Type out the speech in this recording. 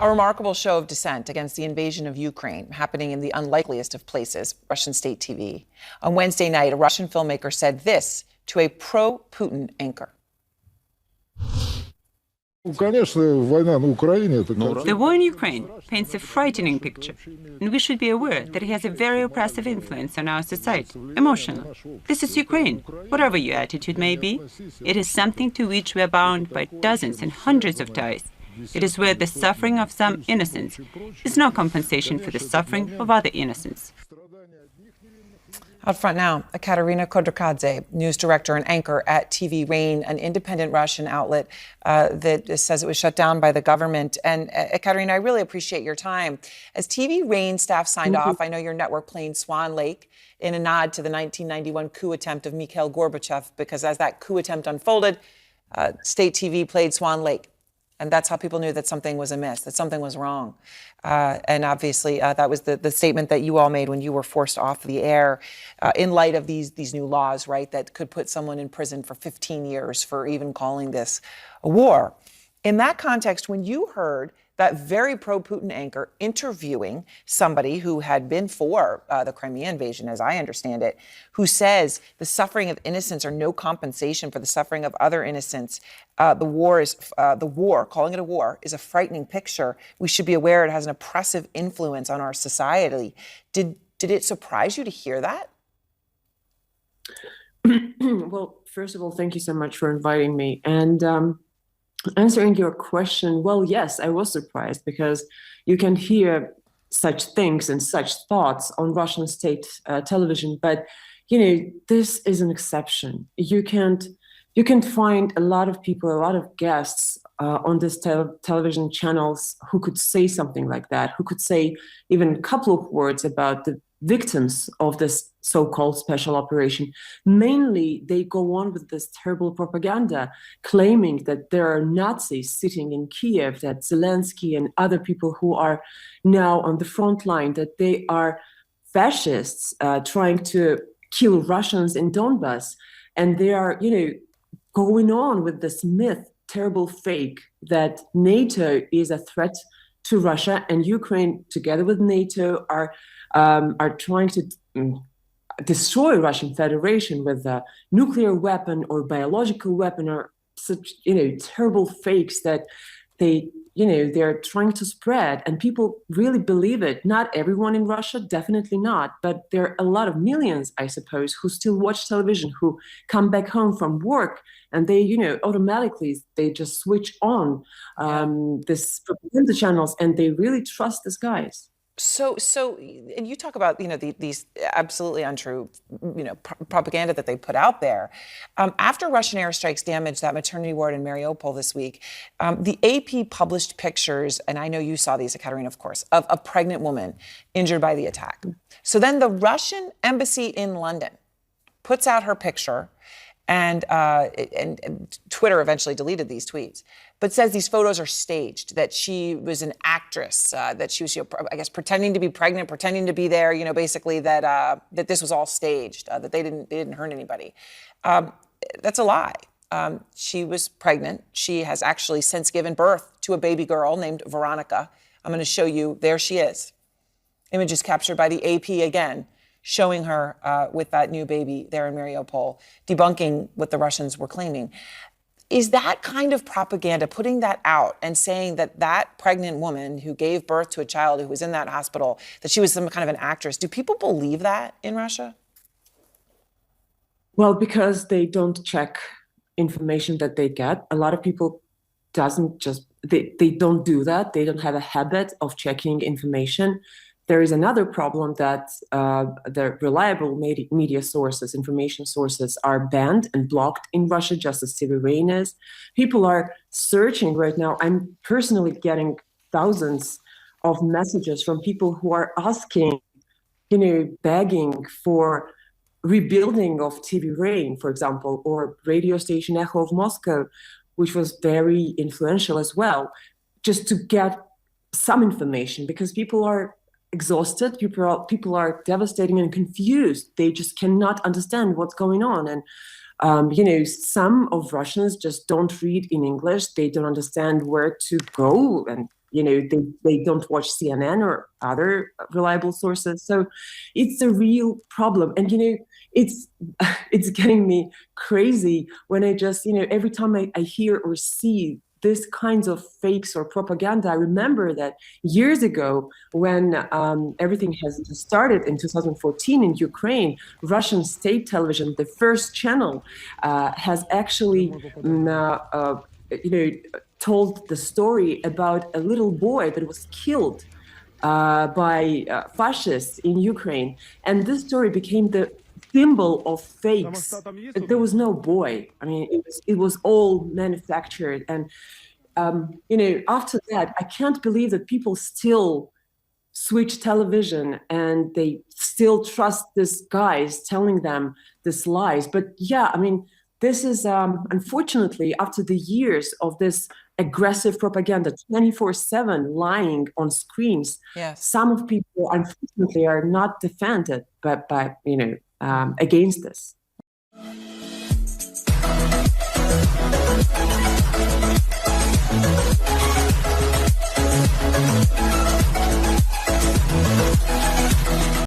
A remarkable show of dissent against the invasion of Ukraine happening in the unlikeliest of places, Russian state TV. On Wednesday night, a Russian filmmaker said this to a pro-Putin anchor. The war in Ukraine paints a frightening picture, and we should be aware that it has a very oppressive influence on our society, emotional. This is Ukraine. Whatever your attitude may be, it is something to which we are bound by dozens and hundreds of ties. It is where the suffering of some innocents is no compensation for the suffering of other innocents. Out front now, Katerina Khodorkadze, news director and anchor at TV Rain, an independent Russian outlet that says it was shut down by the government. And Katerina, I really appreciate your time. As TV Rain staff signed off, I know your network playing Swan Lake in a nod to the 1991 coup attempt of Mikhail Gorbachev, because as that coup attempt unfolded, state TV played Swan Lake. And that's how people knew that something was amiss, that something was wrong. And obviously, that was the statement that you all made when you were forced off the air in light of these new laws, right, that could put someone in prison for 15 years for even calling this a war. In that context, when you heard that very pro-Putin anchor interviewing somebody who had been for the Crimea invasion, as I understand it, who says the suffering of innocents are no compensation for the suffering of other innocents. The war, calling it a war, is a frightening picture. We should be aware it has an oppressive influence on our society. Did it surprise you to hear that? Well, first of all, thank you so much for inviting me. And answering your question, well, yes, I was surprised, because you can hear such things and such thoughts on Russian state television, but this is an exception. You can't find a lot of people, a lot of guests on this television channels who could say something like that, who could say even a couple of words about the victims of this so-called special operation. Mainly, they go on with this terrible propaganda, claiming that there are Nazis sitting in Kiev, that Zelensky and other people who are now on the front line, that they are fascists trying to kill Russians in Donbass. And they are, going on with this myth, terrible fake, that NATO is a threat to Russia, and Ukraine, together with NATO, are trying to destroy Russian Federation with a nuclear weapon or biological weapon, or such terrible fakes that they're trying to spread, and people really believe it. Not everyone in Russia, definitely not, but there are a lot of millions, I suppose, who still watch television, who come back home from work, and they automatically they just switch on this propaganda channels, and they really trust these guys. So, and you talk about, these absolutely untrue, propaganda that they put out there. After Russian airstrikes damaged that maternity ward in Mariupol this week, the AP published pictures, and I know you saw these, Katerina, of course, of a pregnant woman injured by the attack. So then the Russian embassy in London puts out her picture, and Twitter eventually deleted these tweets, but says these photos are staged, that she was an actress, that she was, I guess, pretending to be pregnant, pretending to be there, basically that this was all staged, that they didn't hurt anybody. That's a lie. She was pregnant. She has actually since given birth to a baby girl named Veronica. I'm going to show you. There she is. Images captured by the AP again, showing her with that new baby there in Mariupol, debunking what the Russians were claiming. Is that kind of propaganda, putting that out and saying that that pregnant woman who gave birth to a child who was in that hospital, that she was some kind of an actress, do people believe that in Russia? Well, because they don't check information that they get. A lot of people they don't do that. They don't have a habit of checking information. There is another problem that the reliable media sources, information sources, are banned and blocked in Russia, just as TV Rain is. People are searching right now. I'm personally getting thousands of messages from people who are asking, begging for rebuilding of TV Rain, for example, or radio station Echo of Moscow, which was very influential as well, just to get some information, because people are exhausted, people are devastated and confused. They just cannot understand what's going on. And some of Russians just don't read in English. They don't understand where to go and they don't watch CNN or other reliable sources. So it's a real problem. And, it's it's getting me crazy when I just, every time I hear or see this kinds of fakes or propaganda. I remember that years ago when everything has started in 2014 in Ukraine, Russian state television, the first channel, has actually told the story about a little boy that was killed by fascists in Ukraine. And this story became the symbol of fakes. There was no boy. I mean, it was all manufactured. And, after that, I can't believe that people still switch television and they still trust these guys telling them these lies. But yeah, I mean, this is unfortunately after the years of this aggressive propaganda, 24/7 lying on screens. Yes. Some of people, unfortunately, are not defended, but against this.